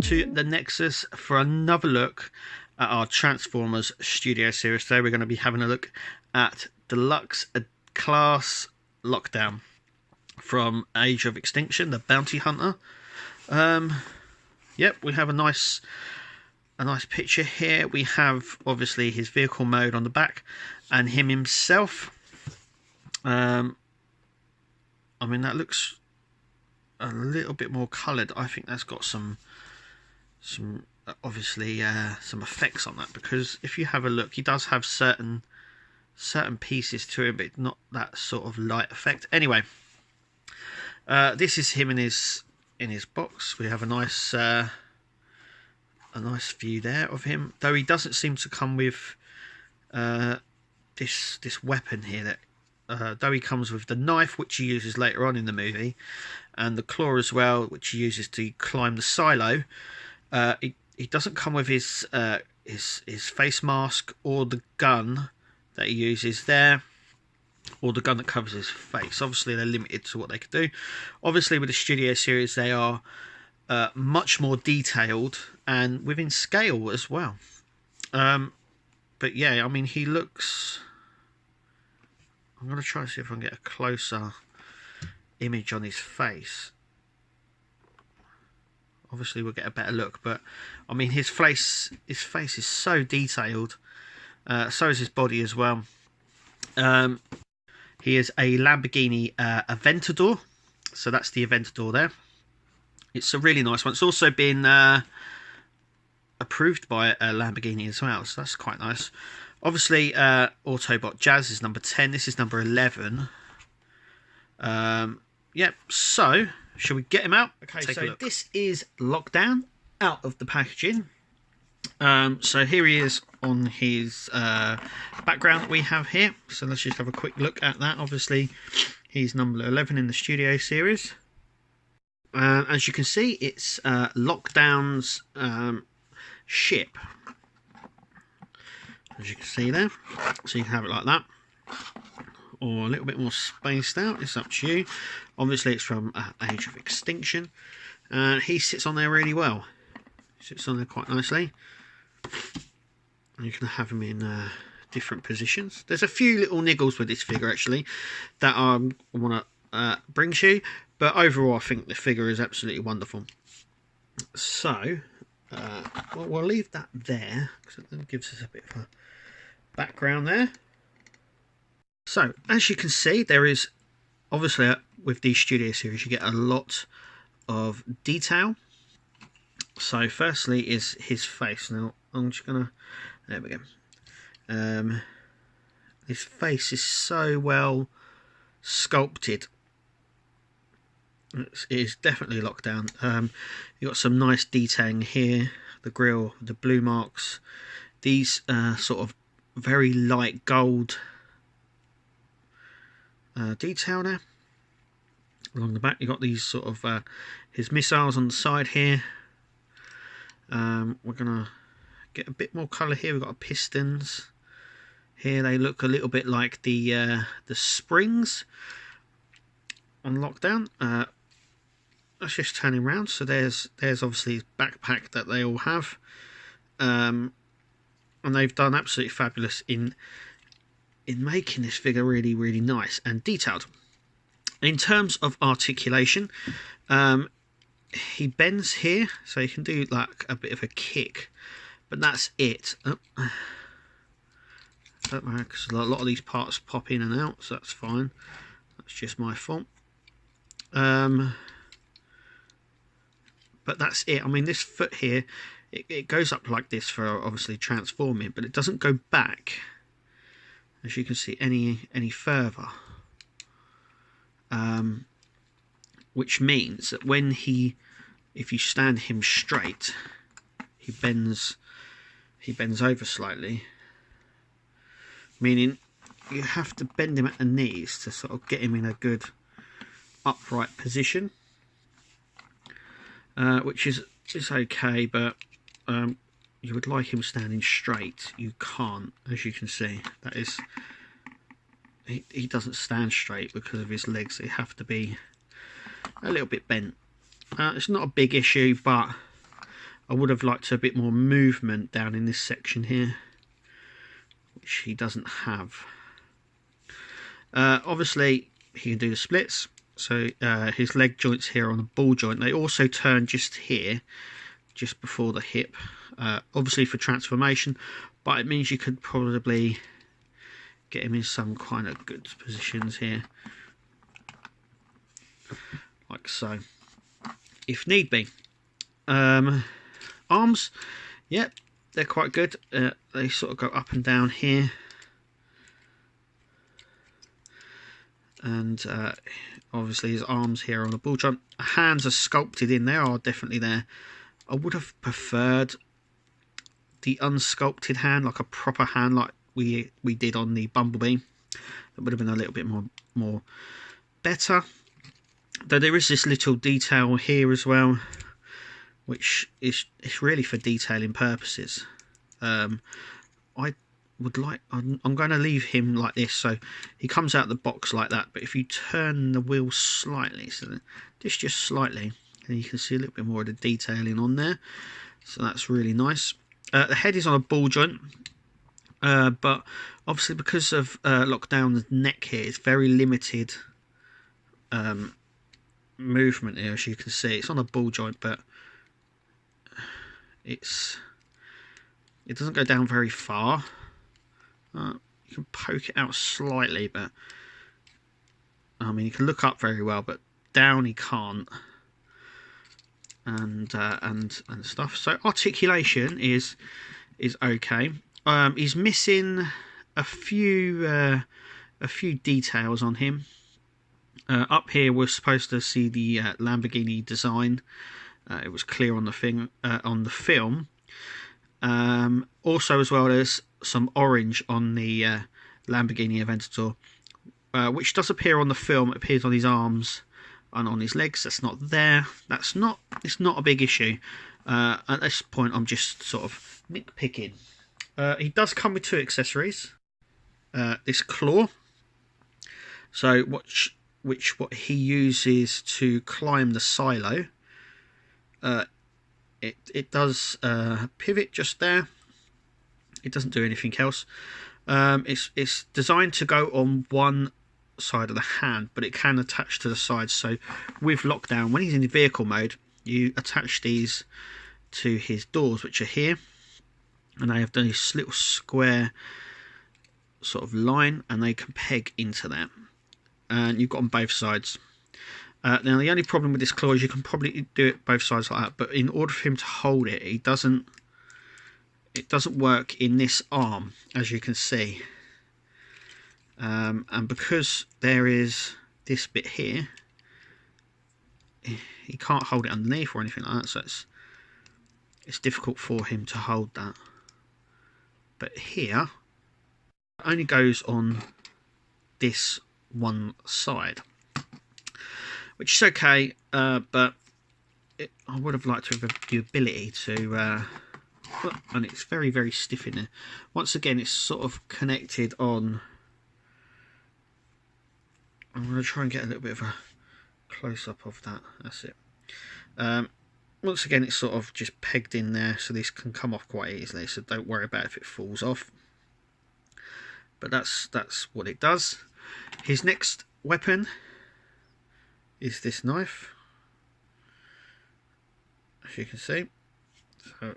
onto the Nexus for another look at our Transformers Studio Series. Today we're going to be having a look at Deluxe Class Lockdown from Age of Extinction, the Bounty Hunter. Yep, we have a nice picture here. We have obviously his vehicle mode on the back and him himself. I mean, that looks a little bit more coloured. I think that's got some obviously some effects on that, because if you have a look, he does have certain pieces to him, but not that sort of light effect. Anyway, this is him in his box. We have a nice view there of him, though he doesn't seem to come with this weapon here. That though he comes with the knife, which he uses later on in the movie, and the claw as well, which he uses to climb the silo. He doesn't come with his face mask or the gun that he uses there, or the gun that covers his face. Obviously, they're limited to what they could do. Obviously, with the Studio Series, they are much more detailed and within scale as well. But yeah, I mean, he looks... I'm going to try to see if I can get a closer image on his face. Obviously we'll get a better look, but I mean, his face is so detailed. So is his body as well. He is a Lamborghini Aventador, so that's the Aventador there. It's a really nice one. It's also been approved by a Lamborghini as well, so that's quite nice. Obviously, Autobot Jazz is number 10. This is number 11. Yep, so shall we get him out? Okay, so this is Lockdown out of the packaging. So here he is on his background that we have here. So let's just have a quick look at that. Obviously, he's number 11 in the Studio Series. As you can see, it's Lockdown's ship. As you can see there, so you can have it like that, or a little bit more spaced out. It's up to you. Obviously, it's from Age of Extinction, and he sits on there really well. He sits on there quite nicely. And you can have him in different positions. There's a few little niggles with this figure actually that I want to bring to you, but overall, I think the figure is absolutely wonderful. So. Well, we'll leave that there because it gives us a bit of a background there. So, as you can see, there is obviously with the Studio Series you get a lot of detail. So, firstly is his face. Now, I'm just gonna. There we go. His face is so well sculpted. It is definitely Lockdown. You've got some nice detailing here. The grille, the blue marks, these sort of very light gold detail there. Along the back, you've got these sort of his missiles on the side here. We're gonna get a bit more colour here. We've got pistons here. They look a little bit like the springs on Lockdown. Let's just turn him around. So there's obviously his backpack that they all have, and they've done absolutely fabulous in making this figure really, really nice and detailed. In terms of articulation, he bends here, so you can do like a bit of a kick, but that's it. Don't worry, because a lot of these parts pop in and out, so that's fine. That's just my fault. But that's it. I mean, this foot here, it goes up like this for obviously transforming, but it doesn't go back, as you can see, any further. Which means that when if you stand him straight, he bends over slightly. Meaning you have to bend him at the knees to sort of get him in a good upright position. Which is okay, but you would like him standing straight. You can't, as you can see. That is, he doesn't stand straight because of his legs. They have to be a little bit bent. It's not a big issue, but I would have liked a bit more movement down in this section here, which he doesn't have. Obviously he can do the splits, so his leg joints here on the ball joint, they also turn just here, just before the hip, obviously for transformation, but it means you could probably get him in some kind of good positions here, like so, if need be. Arms, yep, they're quite good. They sort of go up and down here, and obviously his arms here on the ball joint. Hands are sculpted in there, are definitely there. I would have preferred the unsculpted hand, like a proper hand like we did on the Bumblebee. That would have been a little bit more better. Though there is this little detail here as well, which is really for detailing purposes. I would like, I'm going to leave him like this, so he comes out the box like that, but if you turn the wheel slightly, so just slightly, and you can see a little bit more of the detailing on there, so that's really nice. The head is on a ball joint, but obviously because of Lockdown's neck here, it's very limited movement here. As you can see, it's on a ball joint, but it doesn't go down very far. You can poke it out slightly, but I mean, you can look up very well, but down he can't, and stuff. So articulation is okay. He's missing a few details on him. Up here we're supposed to see the Lamborghini design. It was clear on the film. Also, as well, there's some orange on the Lamborghini Aventador, which does appear on the film. It appears on his arms and on his legs. That's not there. It's not a big issue. At this point, I'm just sort of nitpicking. He does come with two accessories. This claw. So what he uses to climb the silo. It does pivot just there. It doesn't do anything else. It's designed to go on one side of the hand, but it can attach to the sides. So with Lockdown, when he's in vehicle mode, you attach these to his doors, which are here, and they have this little square sort of line, and they can peg into that. And you've got on both sides. Now the only problem with this claw is you can probably do it both sides like that, but in order for him to hold it, it doesn't work in this arm, as you can see. And because there is this bit here, he can't hold it underneath or anything like that, so it's difficult for him to hold that. But here, it only goes on this one side, which is okay, but I would have liked to have the ability to, and it's very, very stiff in there. Once again, it's sort of connected on. I'm going to try and get a little bit of a close-up of that. That's it. Once again, it's sort of just pegged in there, so this can come off quite easily, so don't worry about if it falls off. But that's what it does. His next weapon is this knife, as you can see. So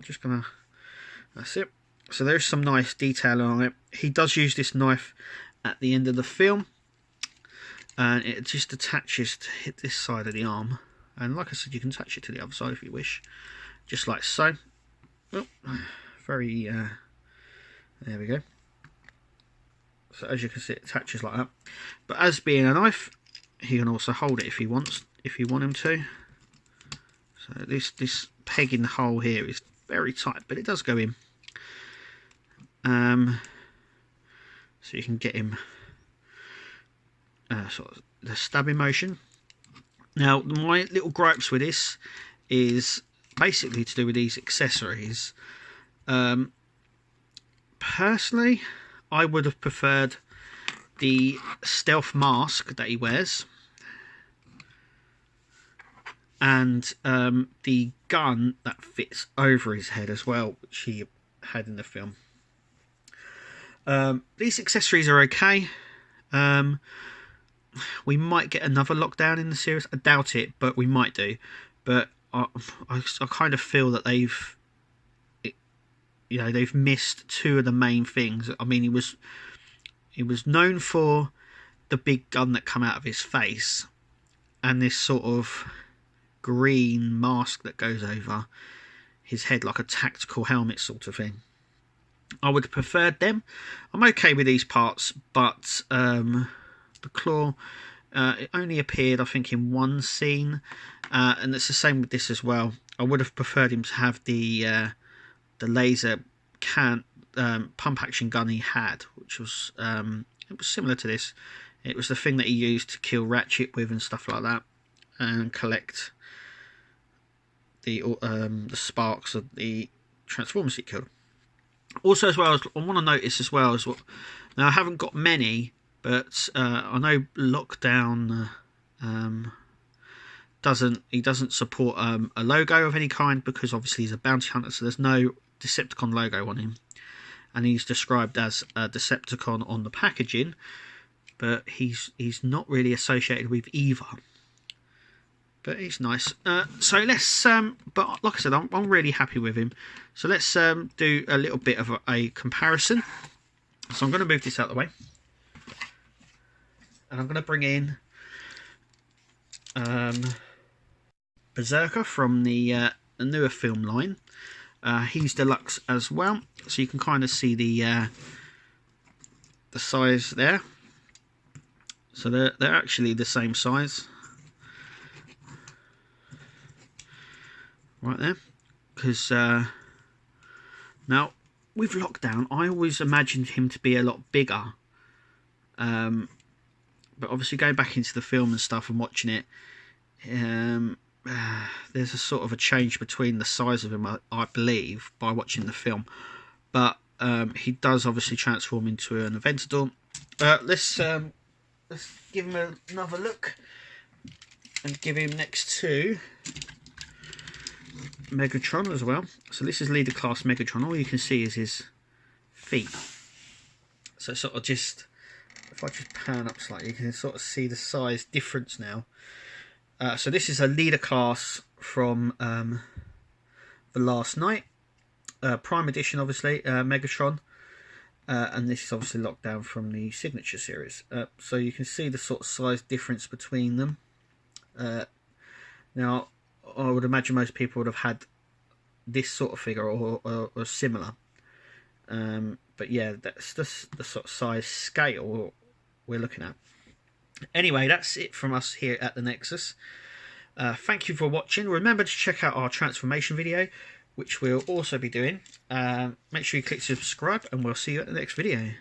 just gonna, that's it. So there's some nice detail on it. He does use this knife at the end of the film, and it just attaches to hit this side of the arm, and like I said, you can attach it to the other side if you wish, just like so. Oh, very there we go. So as you can see, it attaches like that. But as being a knife, he can also hold it if he wants, if you want him to. So this peg in the hole here is very tight, but it does go in. So you can get him sort of the stabbing motion. Now, my little gripes with this is basically to do with these accessories. Personally, I would have preferred the stealth mask that he wears, and the gun that fits over his head as well, which he had in the film. These accessories are okay. We might get another lockdown in the series. I doubt it, but we might do. But I kind of feel that they've missed two of the main things. I mean, he was known for the big gun that come out of his face, and this sort of green mask that goes over his head like a tactical helmet sort of thing. I would have preferred them. I'm okay with these parts, but the claw, it only appeared, I think, in one scene, and it's the same with this as well. I would have preferred him to have the laser pump action gun he had, which was it was similar to this. It was the thing that he used to kill Ratchet with and stuff like that, and collect the sparks of the Transformers he killed. Also, as well, I want to notice as well as now I haven't got many, but I know Lockdown doesn't support a logo of any kind, because obviously he's a bounty hunter, so there's no Decepticon logo on him, and he's described as a Decepticon on the packaging, but he's not really associated with either. But he's nice. So let's but like I said, I'm really happy with him. So let's do a little bit of a comparison. So I'm going to move this out of the way, and I'm going to bring in Berserker from the newer film line. He's deluxe as well, so you can kind of see the size there. So they're actually the same size, right there. Because now with Lockdown, I always imagined him to be a lot bigger. But obviously going back into the film and stuff and watching it, there's a sort of a change between the size of him, I believe, by watching the film. But he does obviously transform into an Aventador. Let's give him another look and give him next to Megatron as well. So this is leader class Megatron. All you can see is his feet. So sort of just, if I just pan up slightly, you can sort of see the size difference now. So this is a leader class from The Last Night, Prime Edition, obviously, Megatron, and this is obviously Lockdown from the Signature series. So you can see the sort of size difference between them. Now, I would imagine most people would have had this sort of figure or similar. But yeah, that's the sort of size scale we're looking at. Anyway, that's it from us here at the Nexus. Thank you for watching. Remember to check out our transformation video, which we'll also be doing. Make sure you click subscribe, and we'll see you at the next video.